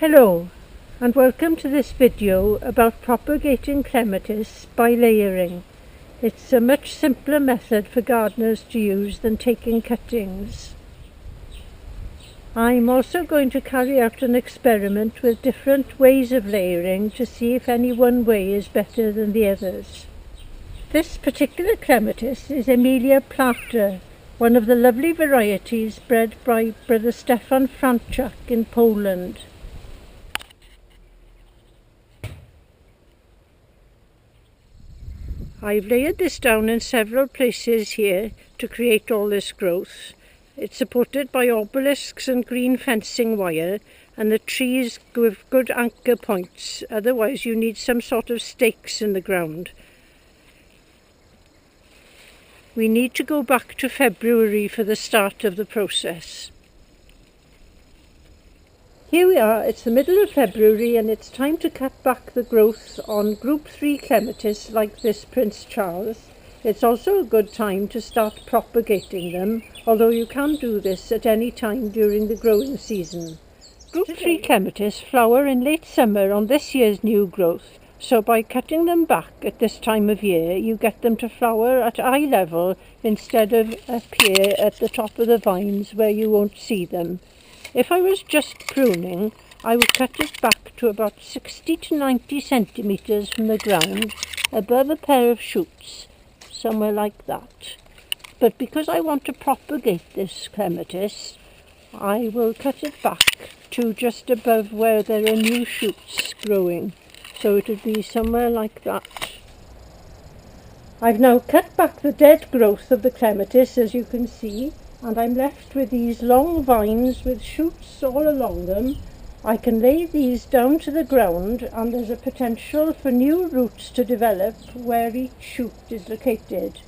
Hello and welcome to this video about propagating clematis by layering. It's a much simpler method for gardeners to use than taking cuttings. I'm also going to carry out an experiment with different ways of layering to see if any one way is better than the others. This particular clematis is Emilia plata, one of the lovely varieties bred by Brother Stefan Franczak in Poland. I've layered this down in several places here to create all this growth. It's supported by obelisks and green fencing wire, and the trees give good anchor points, otherwise you need some sort of stakes in the ground. We need to go back to February for the start of the process. Here we are, it's the middle of February and it's time to cut back the growth on group 3 clematis like this Prince Charles. It's also a good time to start propagating them, although you can do this at any time during the growing season. Group 3 clematis flower in late summer on this year's new growth, so by cutting them back at this time of year you get them to flower at eye level instead of up here at the top of the vines where you won't see them. If I was just pruning, I would cut it back to about 60 to 90 centimetres from the ground, above a pair of shoots, somewhere like that. But because I want to propagate this clematis, I will cut it back to just above where there are new shoots growing, so it would be somewhere like that. I've now cut back the dead growth of the clematis, as you can see, and I'm left with these long vines with shoots all along them. I can lay these down to the ground and there's a potential for new roots to develop where each shoot is located.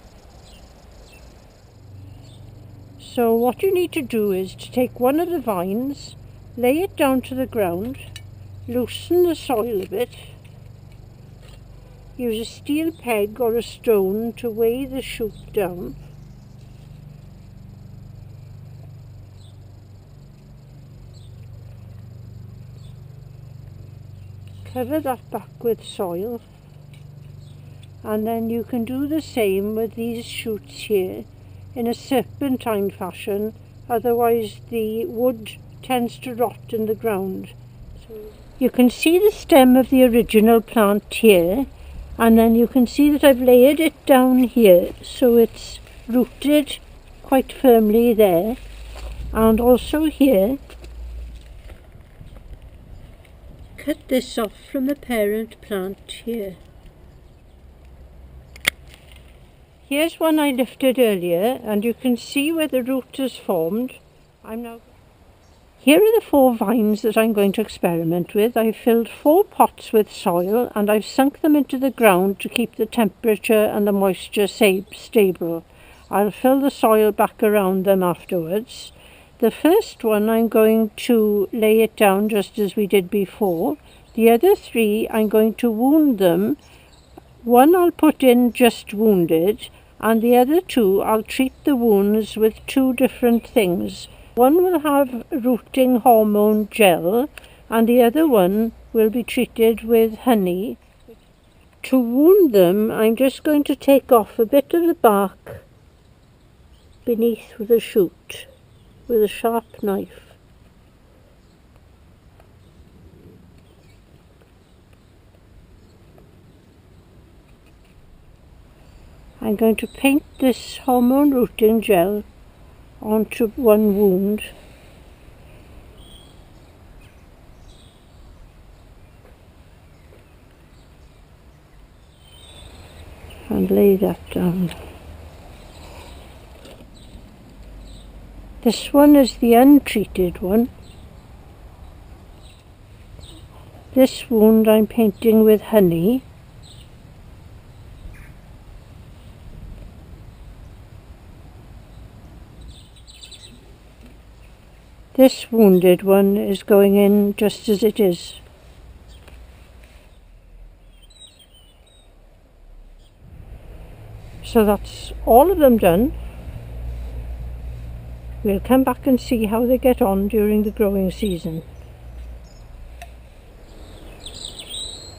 So what you need to do is to take one of the vines, lay it down to the ground, loosen the soil a bit, use a steel peg or a stone to weigh the shoot down, cover that back with soil, and then you can do the same with these shoots here in a serpentine fashion, otherwise the wood tends to rot in the ground. So you can see the stem of the original plant here, and then you can see that I've layered it down here so it's rooted quite firmly there, and also here. Cut this off from the parent plant here. Here's one I lifted earlier and you can see where the root has formed. Here are the 4 vines that I'm going to experiment with. I've filled 4 pots with soil and I've sunk them into the ground to keep the temperature and the moisture stable. I'll fill the soil back around them afterwards. The first one I'm going to lay it down just as we did before. The other 3 I'm going to wound them. One I'll put in just wounded, and the other 2 I'll treat the wounds with 2 different things. One will have rooting hormone gel and the other one will be treated with honey. To wound them I'm just going to take off a bit of the bark beneath the shoot with a sharp knife. I'm going to paint this hormone rooting gel onto one wound. And lay that down. This one is the untreated one. This wound I'm painting with honey. This wounded one is going in just as it is. So that's all of them done. We'll come back and see how they get on during the growing season.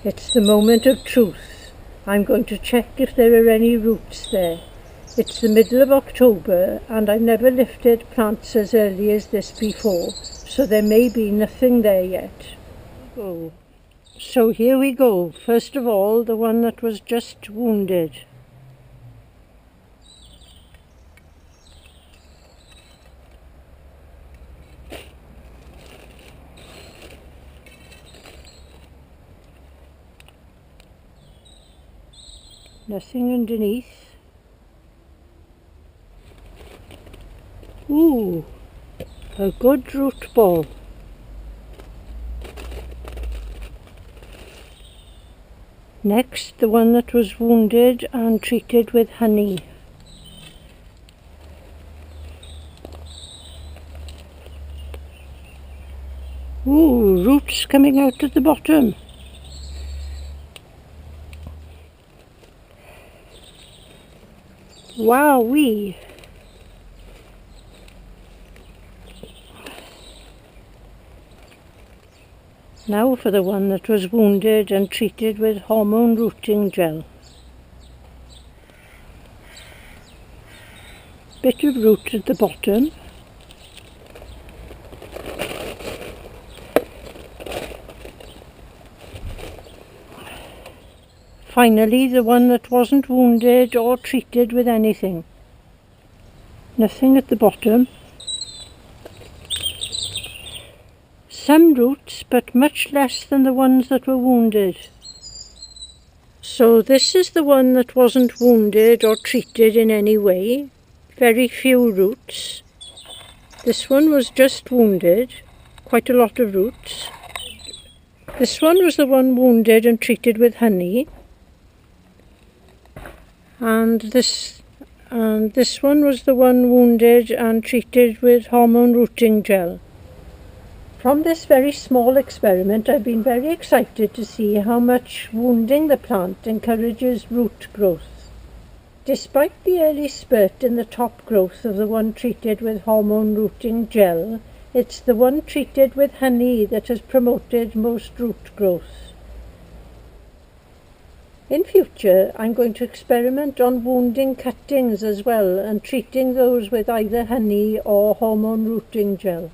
It's the moment of truth. I'm going to check if there are any roots there. It's the middle of October and I've never lifted plants as early as this before, so there may be nothing there yet. So here we go. First of all, the one that was just wounded. Nothing underneath. Ooh, a good root ball. Next, the one that was wounded and treated with honey. Ooh, roots coming out at the bottom. Wowee! Now for the one that was wounded and treated with hormone rooting gel. Bit of root at the bottom. Finally, the one that wasn't wounded or treated with anything. Nothing at the bottom. Some roots, but much less than the ones that were wounded. So this is the one that wasn't wounded or treated in any way. Very few roots. This one was just wounded. Quite a lot of roots. This one was the one wounded and treated with honey. And this one was the one wounded and treated with hormone rooting gel. From this very small experiment, I've been very excited to see how much wounding the plant encourages root growth. Despite the early spurt in the top growth of the one treated with hormone rooting gel, it's the one treated with honey that has promoted most root growth. In future, I'm going to experiment on wounding cuttings as well and treating those with either honey or hormone rooting gel.